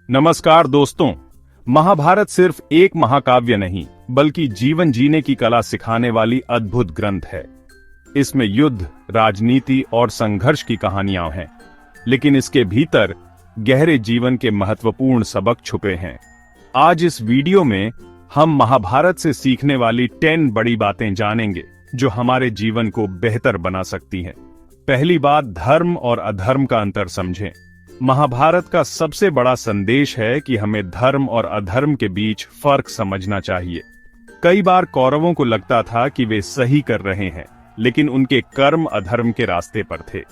नमस्कार दोस्तों, महाभारत सिर्फ एक महाकाव्य नहीं बल्कि जीवन जीने की कला सिखाने वाली अद्भुत ग्रंथ है। इसमें युद्ध, राजनीति और संघर्ष की कहानियां हैं, लेकिन इसके भीतर गहरे जीवन के महत्वपूर्ण सबक छुपे हैं। आज इस वीडियो में हम महाभारत से सीखने वाली 10 बड़ी बातें जानेंगे जो हमारे जीवन को बेहतर बना सकती हैं। पहली बात, धर्म और अधर्म का अंतर समझें। महाभारत का सबसे बड़ा संदेश है कि हमें धर्म और अधर्म के बीच फर्क समझना चाहिए। कई बार कौरवों को लगता था कि वे सही कर रहे हैं, लेकिन उनके कर्म अधर्म के रास्ते पर थे।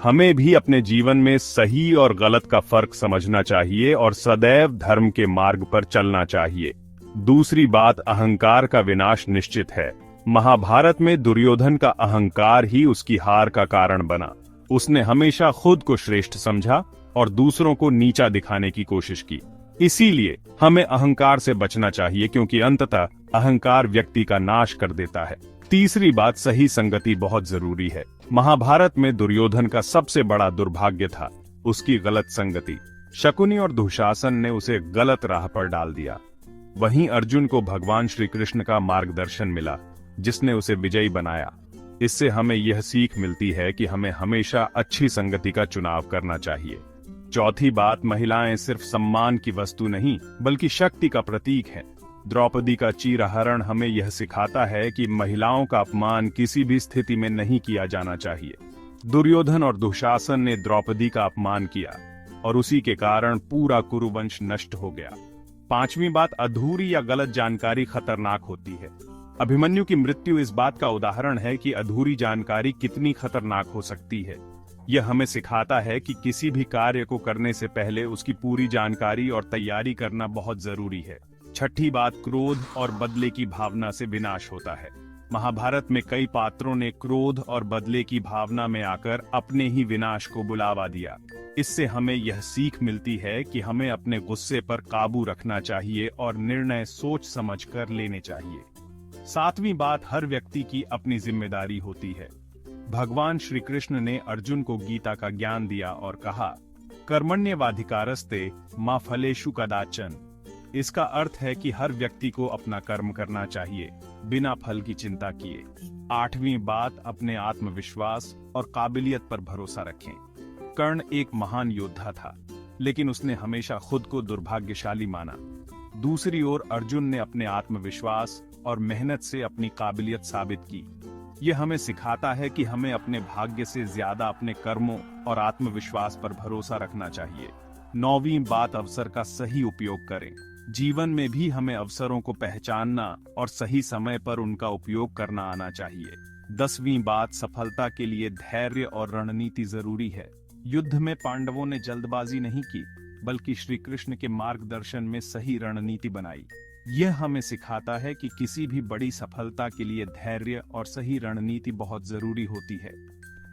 हमें भी अपने जीवन में सही और गलत का फर्क समझना चाहिए और सदैव धर्म के मार्ग पर चलना चाहिए। दूसरी बात, अहंकार का विनाश निश्चित है। महाभारत में दुर्योधन का अहंकार ही उसकी हार का कारण बना। उसने हमेशा खुद को श्रेष्ठ समझा और दूसरों को नीचा दिखाने की कोशिश की। इसीलिए हमें अहंकार से बचना चाहिए, क्योंकि अंततः अहंकार व्यक्ति का नाश कर देता है। तीसरी बात, सही संगति बहुत जरूरी है। महाभारत में दुर्योधन का सबसे बड़ा दुर्भाग्य था उसकी गलत संगति। शकुनी और दुशासन ने उसे गलत राह पर डाल दिया। वहीं अर्जुन को भगवान श्री कृष्ण का मार्गदर्शन मिला, जिसने उसे विजयी बनाया। इससे हमें यह सीख मिलती है कि हमें हमेशा अच्छी संगति का चुनाव करना चाहिए। चौथी बात, महिलाएं सिर्फ सम्मान की वस्तु नहीं बल्कि शक्ति का प्रतीक हैं। द्रौपदी का चीरहरण हमें यह सिखाता है कि महिलाओं का अपमान किसी भी स्थिति में नहीं किया जाना चाहिए। दुर्योधन और दुशासन ने द्रौपदी का अपमान किया और उसी के कारण पूरा कुरुवंश नष्ट हो गया। पांचवी बात, अधूरी या गलत जानकारी खतरनाक होती है। अभिमन्यु की मृत्यु इस बात का उदाहरण है कि अधूरी जानकारी कितनी खतरनाक हो सकती है। यह हमें सिखाता है कि किसी भी कार्य को करने से पहले उसकी पूरी जानकारी और तैयारी करना बहुत जरूरी है। छठी बात, क्रोध और बदले की भावना से विनाश होता है। महाभारत में कई पात्रों ने क्रोध और बदले की भावना में आकर अपने ही विनाश को बुलावा दिया। इससे हमें यह सीख मिलती है कि हमें अपने गुस्से पर काबू रखना चाहिए और निर्णय सोच समझ कर लेने चाहिए। सातवीं बात, हर व्यक्ति की अपनी जिम्मेदारी होती है। भगवान श्री कृष्ण ने अर्जुन को गीता का ज्ञान दिया और कहा, कर्मण्येवाधिकारस्ते मा फलेषु कदाचन। इसका अर्थ है कि हर व्यक्ति को अपना कर्म करना चाहिए, बिना फल की चिंता किए। आठवीं बात, अपने आत्मविश्वास और काबिलियत पर भरोसा रखें। कर्ण एक महान योद्धा था, लेकिन उसने हमेशा खुद को दुर्भाग्यशाली माना। दूसरी ओर अर्जुन ने अपने आत्मविश्वास और मेहनत से अपनी काबिलियत साबित की। यह हमें सिखाता है कि हमें अपने भाग्य से ज्यादा अपने कर्मों और आत्मविश्वास पर भरोसा रखना चाहिए। नौवीं बात, अवसर का सही उपयोग करें। जीवन में भी हमें अवसरों को पहचानना और सही समय पर उनका उपयोग करना आना चाहिए। 10वीं बात, सफलता के लिए धैर्य और रणनीति जरूरी है। युद्ध में पांडवों ने जल्दबाजी नहीं की, बल्कि श्री कृष्ण के मार्गदर्शन में सही रणनीति बनाई। यह हमें सिखाता है कि किसी भी बड़ी सफलता के लिए धैर्य और सही रणनीति बहुत जरूरी होती है।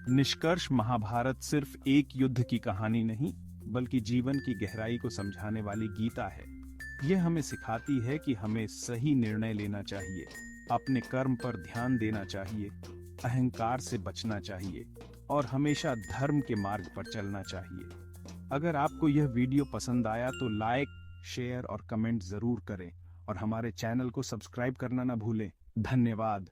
निष्कर्ष, महाभारत सिर्फ एक युद्ध की कहानी नहीं बल्कि जीवन की गहराई को समझाने वाली गीता है। यह हमें सिखाती है कि हमें सही निर्णय लेना चाहिए, अपने कर्म पर ध्यान देना चाहिए, अहंकार से बचना चाहिए और हमेशा धर्म के मार्ग पर चलना चाहिए। अगर आपको यह वीडियो पसंद आया तो लाइक, शेयर और कमेंट जरूर करें और हमारे चैनल को सब्सक्राइब करना न भूलें। धन्यवाद।